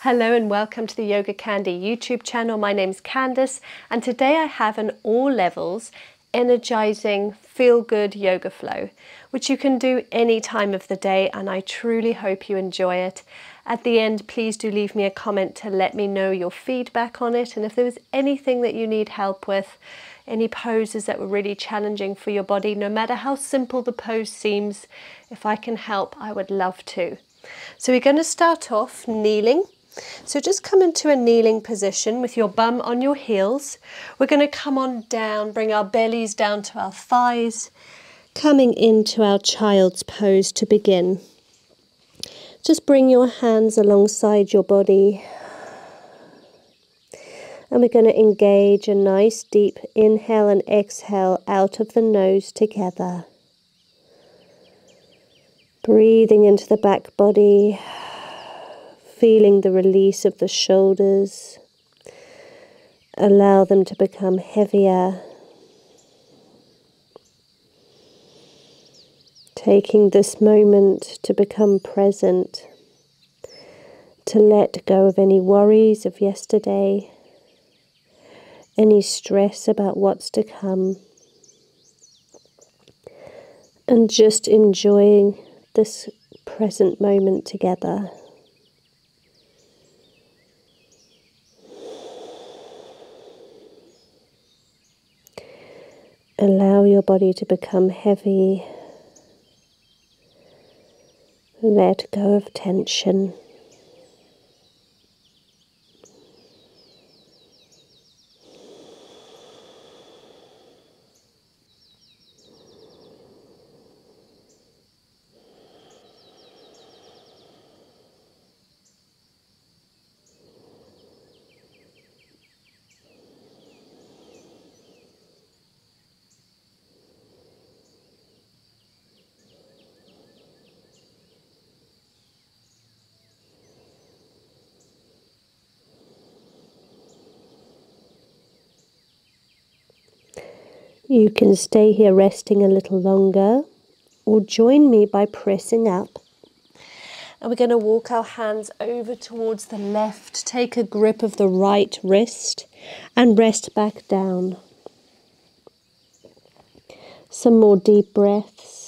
Hello and welcome to the YogaCandi YouTube channel. My name's Candace and today I have an all levels energizing feel good yoga flow which you can do any time of the day, and I truly hope you enjoy it. At the end, please do leave me a comment to let me know your feedback on it, and if there was anything that you need help with, any poses that were really challenging for your body, no matter how simple the pose seems, if I can help, I would love to. So we're going to start off kneeling. So just come into a kneeling position with your bum on your heels. We're going to come on down, bring our bellies down to our thighs, coming into our child's pose to begin. Just bring your hands alongside your body. And we're going to engage a nice deep inhale and exhale out of the nose together. Breathing into the back body. Feeling the release of the shoulders. Allow them to become heavier. Taking this moment to become present. To let go of any worries of yesterday. Any stress about what's to come. And just enjoying this present moment together. Allow your body to become heavy. Let go of tension. You can stay here resting a little longer or join me by pressing up. And we're going to walk our hands over towards the left, take a grip of the right wrist and rest back down. Some more deep breaths.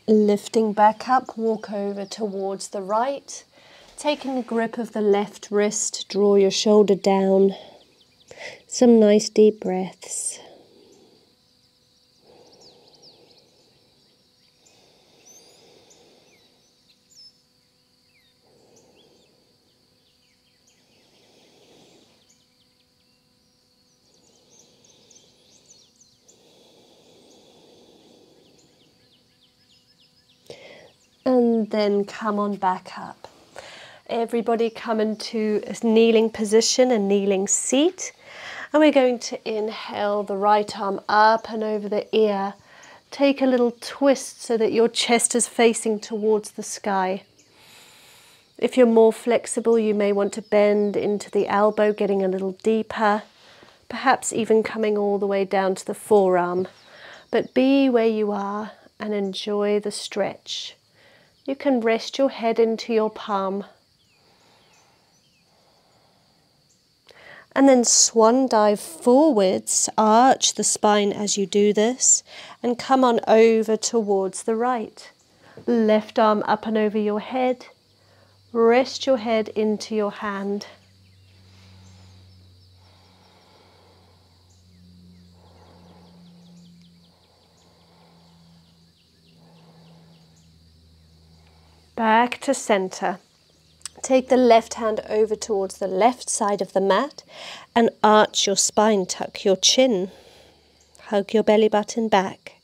Lifting back up, walk over towards the right. Taking a grip of the left wrist, draw your shoulder down. Some nice deep breaths. And then come on back up. Everybody come into a kneeling position, a kneeling seat. And we're going to inhale the right arm up and over the ear. Take a little twist so that your chest is facing towards the sky. If you're more flexible, you may want to bend into the elbow, getting a little deeper. Perhaps even coming all the way down to the forearm. But be where you are and enjoy the stretch. You can rest your head into your palm. And then swan dive forwards, arch the spine as you do this, and come on over towards the right. Left arm up and over your head. Rest your head into your hand. Back to center. Take the left hand over towards the left side of the mat and arch your spine, tuck your chin, hug your belly button back.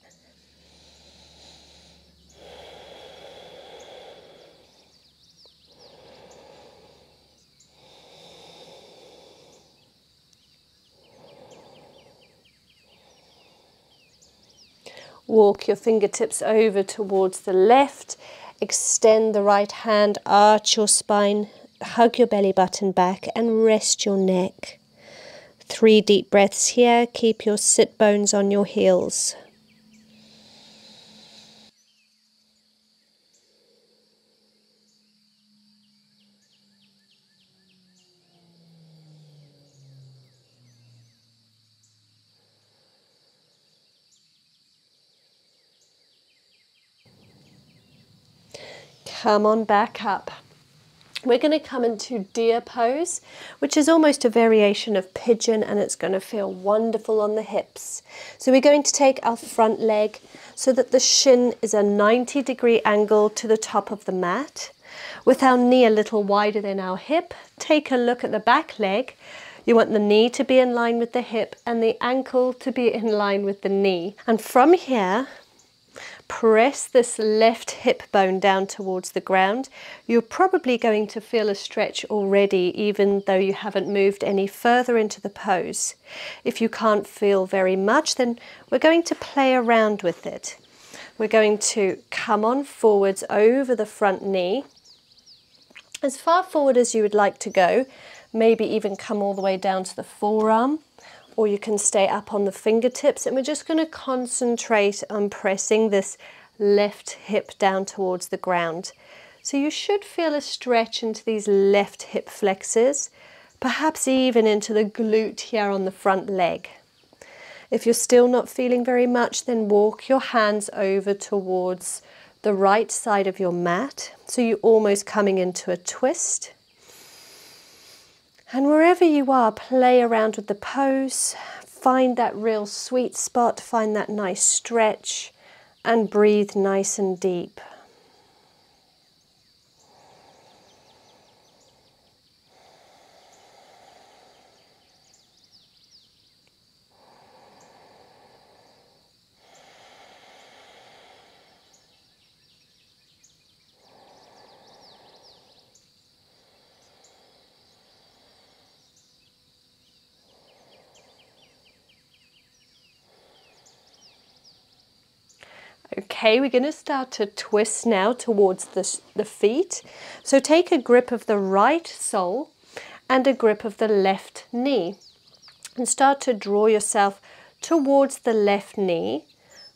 Walk your fingertips over towards the left. Extend the right hand, arch your spine hug your belly button back and rest your neck. 3 deep breaths here. Keep your sit bones on your heels. Come on back up. We're going to come into deer pose, which is almost a variation of pigeon, and it's going to feel wonderful on the hips. So we're going to take our front leg so that the shin is a 90-degree angle to the top of the mat, with our knee a little wider than our hip. Take a look at the back leg. You want the knee to be in line with the hip and the ankle to be in line with the knee. And from here, press this left hip bone down towards the ground. You're probably going to feel a stretch already, even though you haven't moved any further into the pose. If you can't feel very much, then we're going to play around with it. We're going to come on forwards over the front knee, as far forward as you would like to go, maybe even come all the way down to the forearm, or you can stay up on the fingertips, and we're just going to concentrate on pressing this left hip down towards the ground. So you should feel a stretch into these left hip flexors, perhaps even into the glute here on the front leg. If you're still not feeling very much, then walk your hands over towards the right side of your mat, so you're almost coming into a twist. And wherever you are, play around with the pose, find that real sweet spot, find that nice stretch, and breathe nice and deep. Okay, we're going to start to twist now towards the feet. So take a grip of the right sole and a grip of the left knee and start to draw yourself towards the left knee,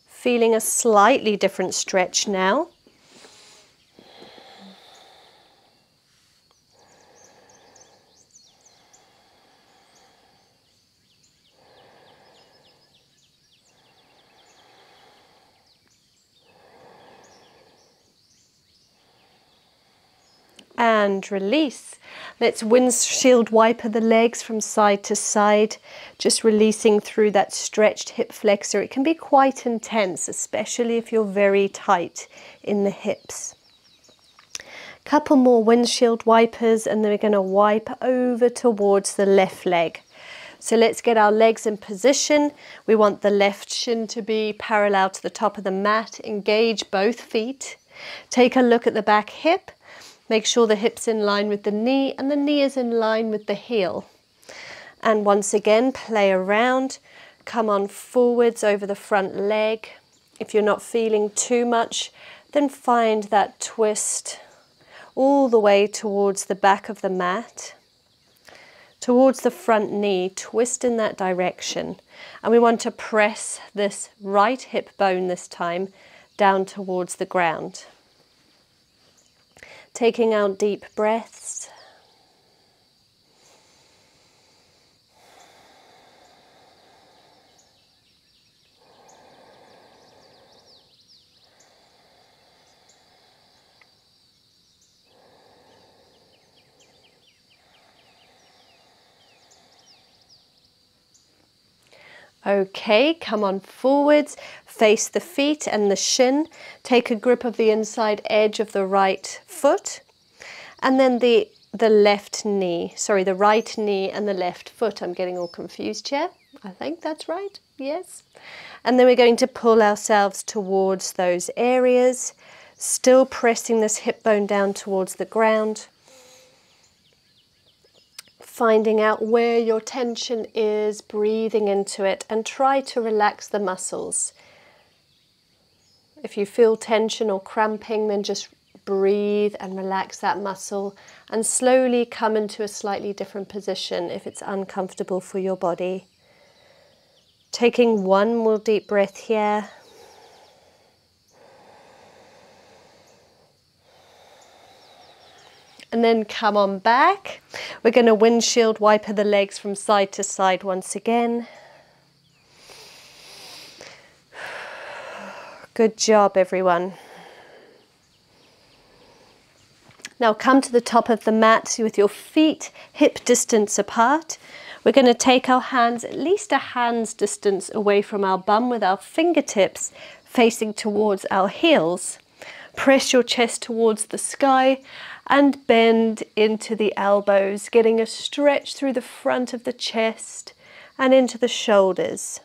feeling a slightly different stretch now. And release. Let's windshield wiper the legs from side to side, just releasing through that stretched hip flexor. It can be quite intense, especially if you're very tight in the hips. Couple more windshield wipers, and then we're going to wipe over towards the left leg. So let's get our legs in position. We want the left shin to be parallel to the top of the mat. Engage both feet. Take a look at the back hip. Make sure the hip's in line with the knee and the knee is in line with the heel. And once again, play around. Come on forwards over the front leg. If you're not feeling too much, then find that twist all the way towards the back of the mat, towards the front knee. Twist in that direction. And we want to press this right hip bone this time down towards the ground. Taking out deep breaths. Okay, come on forwards, face the feet and the shin. Take a grip of the inside edge of the right foot, and then the left knee, sorry, the right knee and the left foot. I'm getting all confused here. I think that's right, yes. And then we're going to pull ourselves towards those areas, still pressing this hip bone down towards the ground. Finding out where your tension is, breathing into it, and try to relax the muscles. If you feel tension or cramping, then just breathe and relax that muscle, and slowly come into a slightly different position if it's uncomfortable for your body. Taking one more deep breath here. And then come on back. We're going to windshield wiper the legs from side to side once again. Good job, everyone. Now come to the top of the mat with your feet hip distance apart. We're going to take our hands at least a hand's distance away from our bum with our fingertips facing towards our heels. Press your chest towards the sky and bend into the elbows, getting a stretch through the front of the chest and into the shoulders.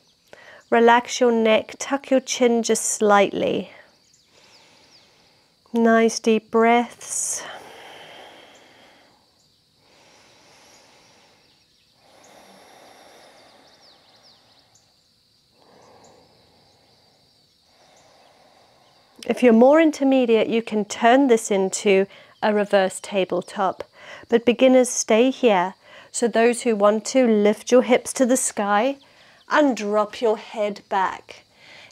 Relax your neck, tuck your chin just slightly. Nice deep breaths. If you're more intermediate, you can turn this into a reverse tabletop, but beginners stay here. So those who want to, lift your hips to the sky and drop your head back,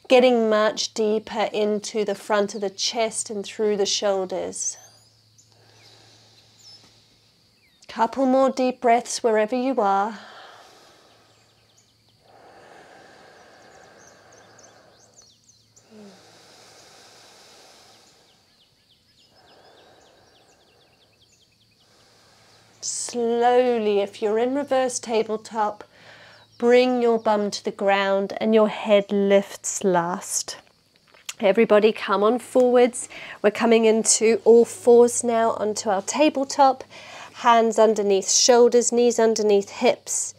getting much deeper into the front of the chest and through the shoulders. Couple more deep breaths wherever you are. Slowly, if you're in reverse tabletop, bring your bum to the ground and your head lifts last. Everybody come on forwards. We're coming into all fours now onto our tabletop. Hands underneath shoulders, knees underneath hips.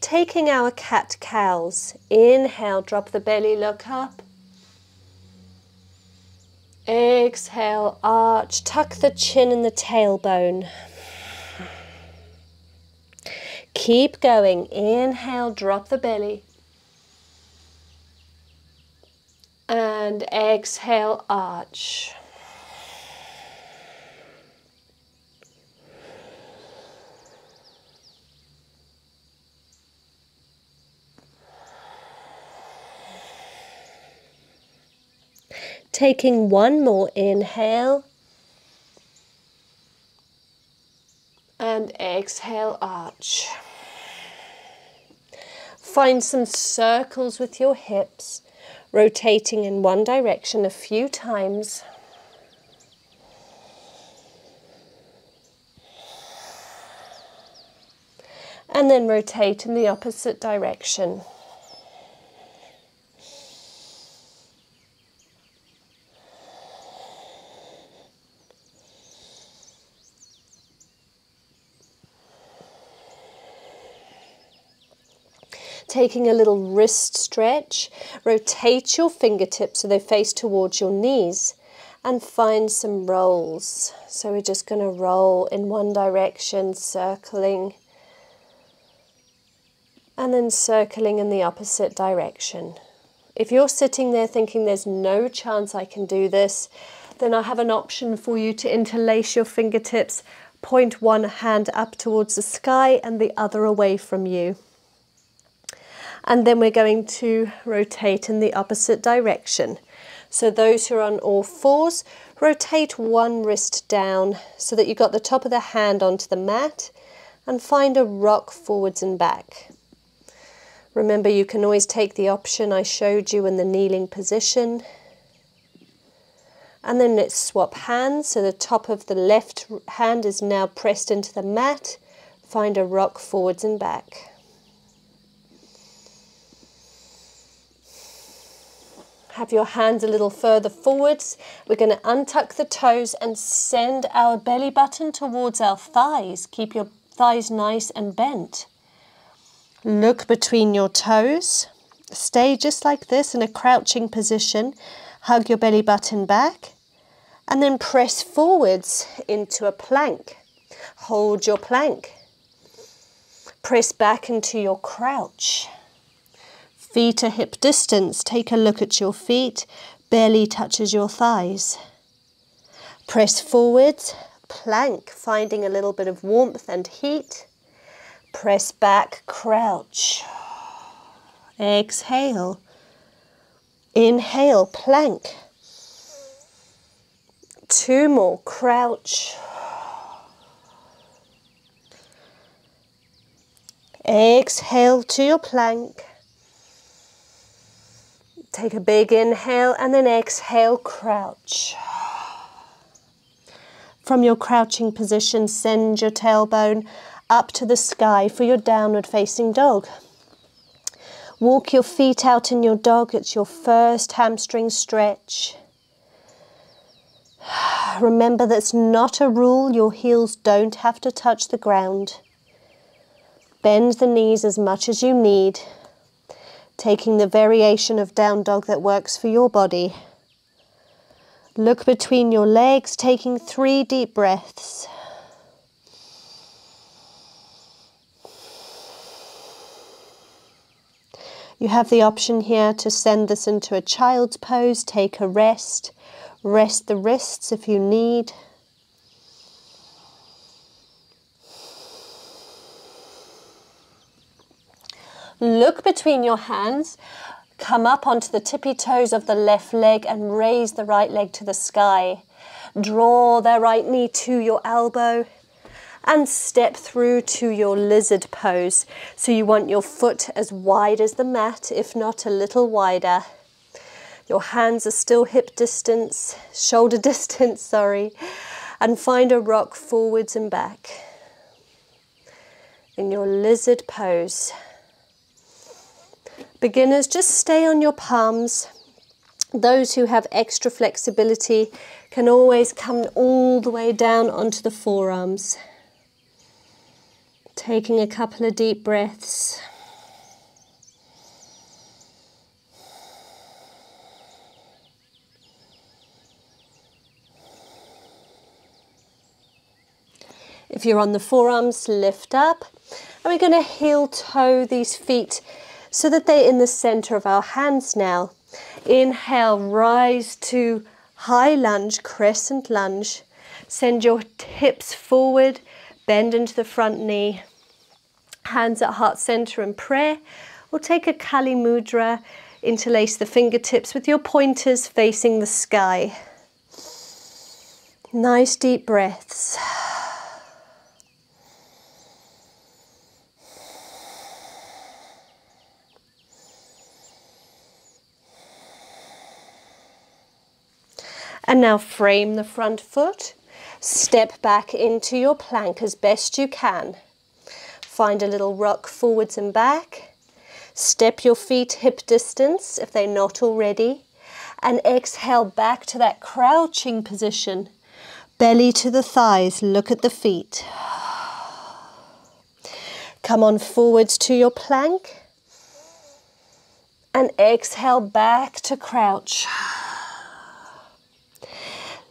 Taking our cat-cows. Inhale, drop the belly, look up. Exhale, arch, tuck the chin and the tailbone. Keep going. Inhale, drop the belly. And exhale, arch. Taking one more inhale. And exhale, arch. Find some circles with your hips, rotating in one direction a few times. And then rotate in the opposite direction. Taking a little wrist stretch, rotate your fingertips so they face towards your knees and find some rolls. So we're just going to roll in one direction, circling, and then circling in the opposite direction. If you're sitting there thinking there's no chance I can do this, then I have an option for you to interlace your fingertips, point one hand up towards the sky and the other away from you. And then we're going to rotate in the opposite direction. So those who are on all fours, rotate one wrist down so that you've got the top of the hand onto the mat and find a rock forwards and back. Remember, you can always take the option I showed you in the kneeling position. And then let's swap hands. So the top of the left hand is now pressed into the mat. Find a rock forwards and back. Have your hands a little further forwards. We're going to untuck the toes and send our belly button towards our thighs. Keep your thighs nice and bent. Look between your toes. Stay just like this in a crouching position. Hug your belly button back and then press forwards into a plank. Hold your plank. Press back into your crouch. Feet are hip distance. Take a look at your feet. Belly touches your thighs. Press forwards, plank, finding a little bit of warmth and heat. Press back, crouch. Exhale. Inhale, plank. 2 more, crouch. Exhale to your plank. Take a big inhale and then exhale, crouch. From your crouching position, send your tailbone up to the sky for your downward facing dog. Walk your feet out in your dog. It's your first hamstring stretch. Remember, that's not a rule. Your heels don't have to touch the ground. Bend the knees as much as you need, taking the variation of down dog that works for your body. Look between your legs, taking 3 deep breaths. You have the option here to send this into a child's pose, take a rest, rest the wrists if you need. Look between your hands. Come up onto the tippy toes of the left leg and raise the right leg to the sky. Draw the right knee to your elbow and step through to your lizard pose. So you want your foot as wide as the mat, if not a little wider. Your hands are still hip distance, shoulder distance, sorry. And find a rock forwards and back in your lizard pose. Beginners, just stay on your palms. Those who have extra flexibility can always come all the way down onto the forearms. Taking a couple of deep breaths. If you're on the forearms, lift up. And we're going to heel toe these feet so that they're in the center of our hands now. Inhale, rise to high lunge, crescent lunge. Send your hips forward, bend into the front knee. Hands at heart center in prayer. Or take a Kali Mudra, interlace the fingertips with your pointers facing the sky. Nice deep breaths. And now frame the front foot, step back into your plank as best you can. Find a little rock forwards and back. Step your feet hip distance if they're not already. And exhale back to that crouching position. Belly to the thighs, look at the feet. Come on forwards to your plank. And exhale back to crouch.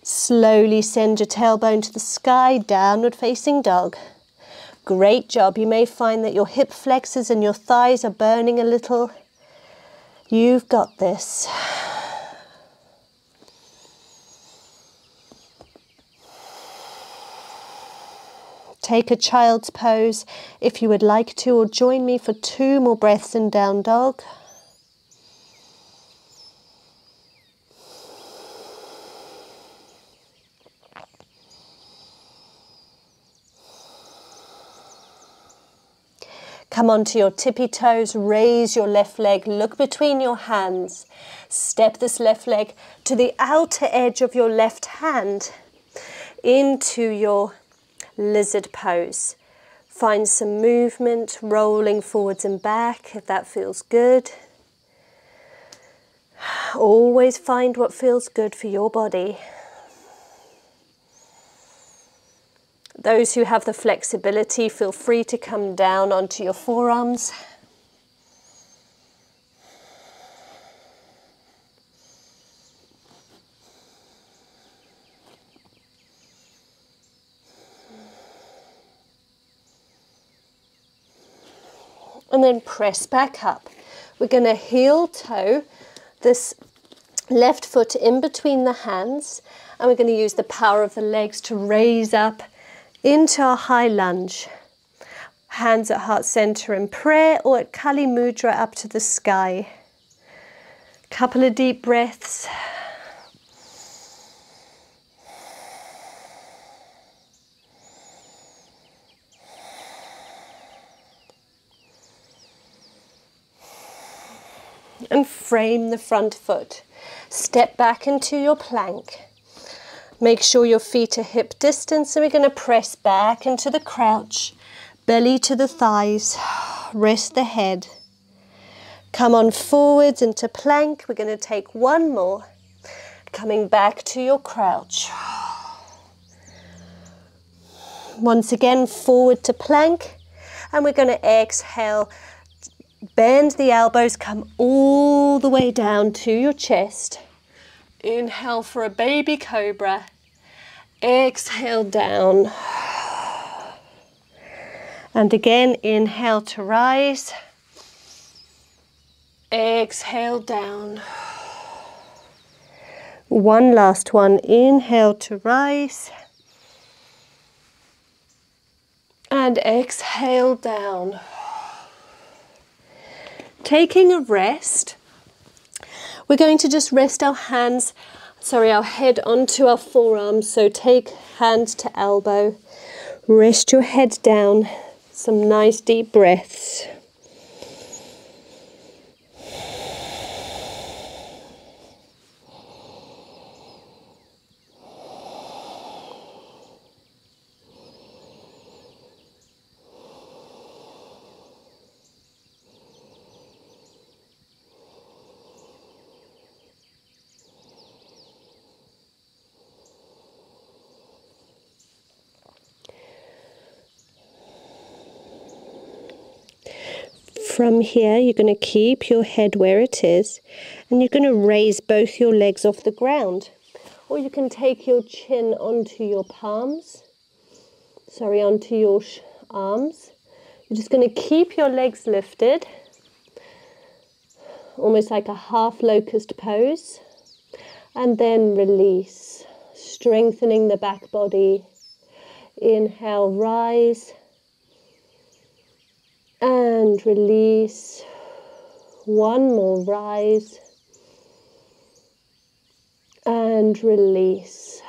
Slowly send your tailbone to the sky, downward facing dog. Great job. You may find that your hip flexors and your thighs are burning a little. You've got this. Take a child's pose if you would like to, or join me for 2 more breaths in down dog. Come onto your tippy toes, raise your left leg, look between your hands. Step this left leg to the outer edge of your left hand into your lizard pose. Find some movement, rolling forwards and back if that feels good. Always find what feels good for your body. Those who have the flexibility, feel free to come down onto your forearms. And then press back up. We're going to heel toe this Left foot in between the hands, and we're going to use the power of the legs to raise up into our high lunge. Hands at heart center in prayer or at Kali Mudra up to the sky. Couple of deep breaths. And frame the front foot. Step back into your plank. Make sure your feet are hip distance, and we're going to press back into the crouch. Belly to the thighs. Rest the head. Come on forwards into plank. We're going to take one more. Coming back to your crouch. Once again, forward to plank. And we're going to exhale. Bend the elbows, come all the way down to your chest. Inhale for a baby cobra. Exhale down. And again, inhale to rise. Exhale down. One last one. Inhale to rise. And exhale down. Taking a rest, we're going to just rest our head onto our forearms. So take hand to elbow, rest your head down, some nice deep breaths. From here, you're going to keep your head where it is, and you're going to raise both your legs off the ground. Or you can take your chin onto your palms, onto your arms. You're just going to keep your legs lifted, almost like a half locust pose, and then release, strengthening the back body. Inhale, rise. And release. One more, rise. And release.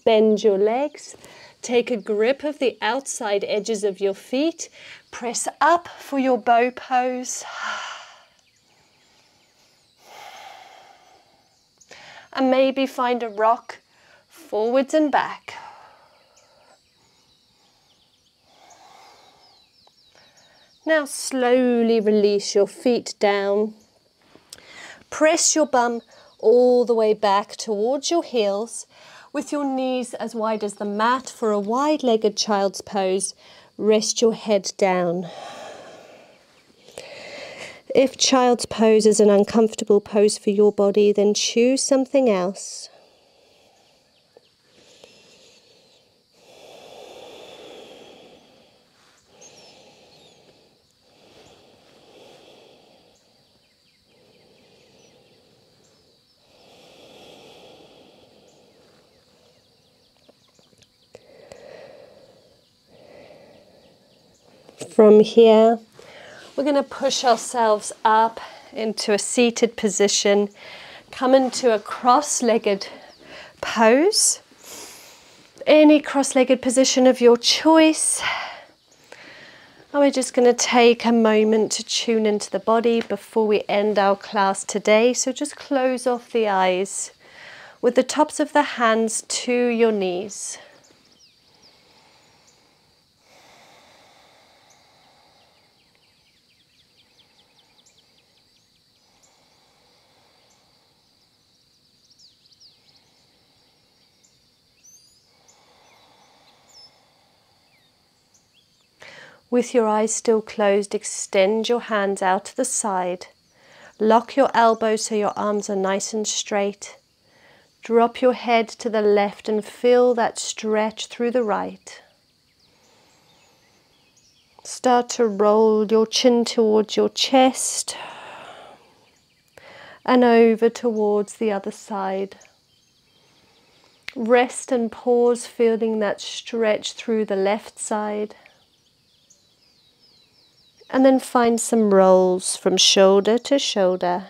Bend your legs. Take a grip of the outside edges of your feet. Press up for your bow pose. And maybe find a rock forwards and back. Now slowly release your feet down. Press your bum all the way back towards your heels with your knees as wide as the mat for a wide-legged child's pose. Rest your head down. If child's pose is an uncomfortable pose for your body, then choose something else. From here, we're going to push ourselves up into a seated position, come into a cross-legged pose, any cross-legged position of your choice. And we're just going to take a moment to tune into the body before we end our class today. So just close off the eyes with the tops of the hands to your knees. With your eyes still closed, extend your hands out to the side. Lock your elbows so your arms are nice and straight. Drop your head to the left and feel that stretch through the right. Start to roll your chin towards your chest and over towards the other side. Rest and pause, feeling that stretch through the left side. And then find some rolls from shoulder to shoulder.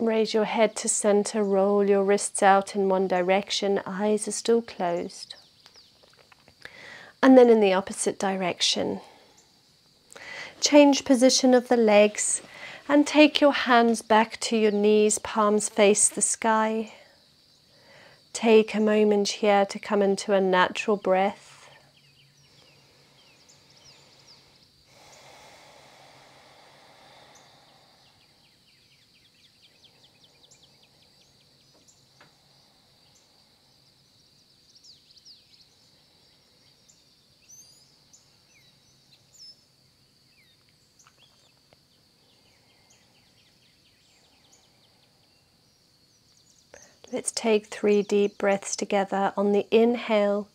Raise your head to center, roll your wrists out in one direction, eyes are still closed. And then in the opposite direction. Change position of the legs and take your hands back to your knees, palms face the sky. Take a moment here to come into a natural breath. Let's take 3 deep breaths together. On the inhale,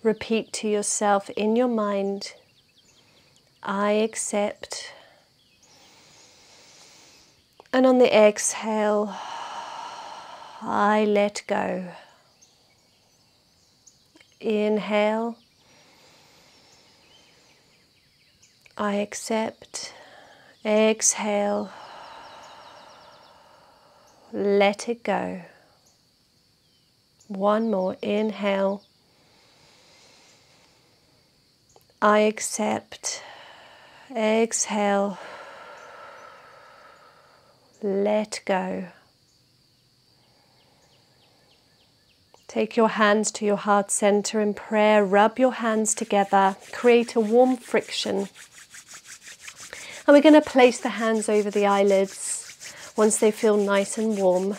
repeat to yourself in your mind, I accept. And on the exhale, I let go. Inhale, I accept. Exhale, let it go. One more. Inhale, I accept. Exhale, let go. Take your hands to your heart center in prayer. Rub your hands together. Create a warm friction. And we're going to place the hands over the eyelids once they feel nice and warm.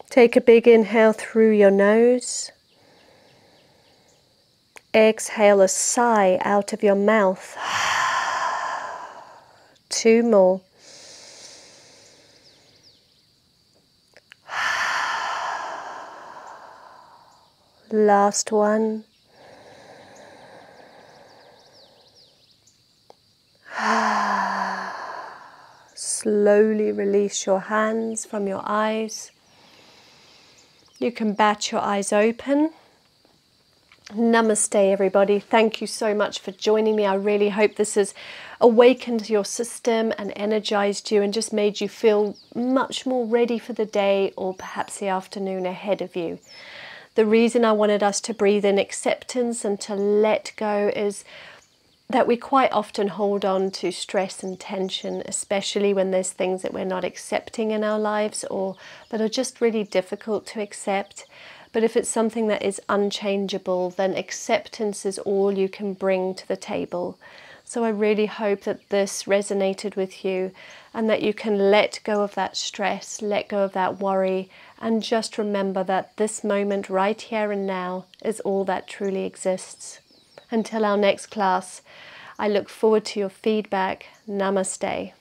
Take a big inhale through your nose. Exhale a sigh out of your mouth. 2 more. Last one. Slowly release your hands from your eyes. You can bat your eyes open. Namaste, everybody. Thank you so much for joining me. I really hope this has awakened your system and energized you and just made you feel much more ready for the day or perhaps the afternoon ahead of you. The reason I wanted us to breathe in acceptance and to let go is that we quite often hold on to stress and tension, especially when there's things that we're not accepting in our lives or that are just really difficult to accept. But if it's something that is unchangeable, then acceptance is all you can bring to the table. So I really hope that this resonated with you and that you can let go of that stress, let go of that worry, and just remember that this moment right here and now is all that truly exists. Until our next class, I look forward to your feedback. Namaste.